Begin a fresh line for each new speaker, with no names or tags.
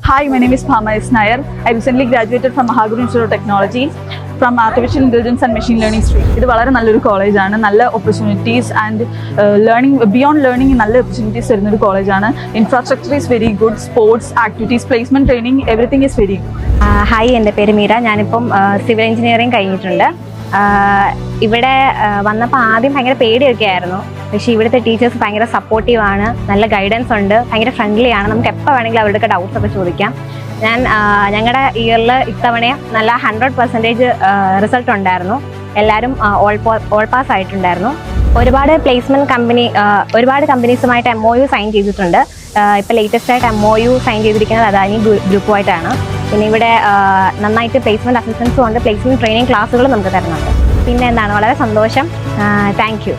Hi, my name is Bhama S. Nair. I recently graduated from Mahaguru Institute of Technology from Artificial Intelligence and Machine Learning stream. ഇത് വളരെ നല്ലൊരു കോളേജാണ്. നല്ല opportunities and beyond learning നല്ല opportunities തരുന്നൊരു കോളേജാണ്. Infrastructure is very good, sports, activities, placement training, everything is very good.
Hi, എൻ്റെ പേര് മീര. ഞാനിപ്പം സിവിൽ എഞ്ചിനീയറിംഗ് കഴിഞ്ഞിട്ടുണ്ട്. ഇവിടെ വന്നപ്പോൾ ആദ്യം ഭയങ്കര പേടിയൊക്കെ ആയിരുന്നു. പക്ഷേ ഇവിടുത്തെ ടീച്ചേഴ്സ് ഭയങ്കര സപ്പോർട്ടീവാണ്, നല്ല ഗൈഡൻസ് ഉണ്ട്, ഭയങ്കര ഫ്രണ്ട്ലി ആണ്. നമുക്ക് എപ്പോൾ വേണമെങ്കിലും അവരുടെയൊക്കെ ഡൗട്ട്സ് ഒക്കെ ചോദിക്കാം. ഞങ്ങളുടെ ഇയറിൽ ഇത്തവണ നല്ല 100% റിസൾട്ട് ഉണ്ടായിരുന്നു. എല്ലാവരും ഓൾ പാസ് ആയിട്ടുണ്ടായിരുന്നു. ഒരുപാട് ഒരുപാട് കമ്പനീസുമായിട്ട് MOU സൈൻ ചെയ്തിട്ടുണ്ട്. ഇപ്പോൾ ലേറ്റസ്റ്റ് ആയിട്ട് MOU സൈൻ ചെയ്തിരിക്കുന്നത് അദാനി ഗ്രൂപ്പുമായിട്ടാണ്. പിന്നെ ഇവിടെ നന്നായിട്ട് പ്ലേസ്മെൻറ്റ് അസിസ്റ്റൻസും ഉണ്ട്, പ്ലേസ്മെൻറ്റ് ട്രെയിനിങ് ക്ലാസ്സുകളും നമുക്ക് തരുന്നുണ്ട്. പിന്നെ എന്താണ്, വളരെ സന്തോഷം. Thank you.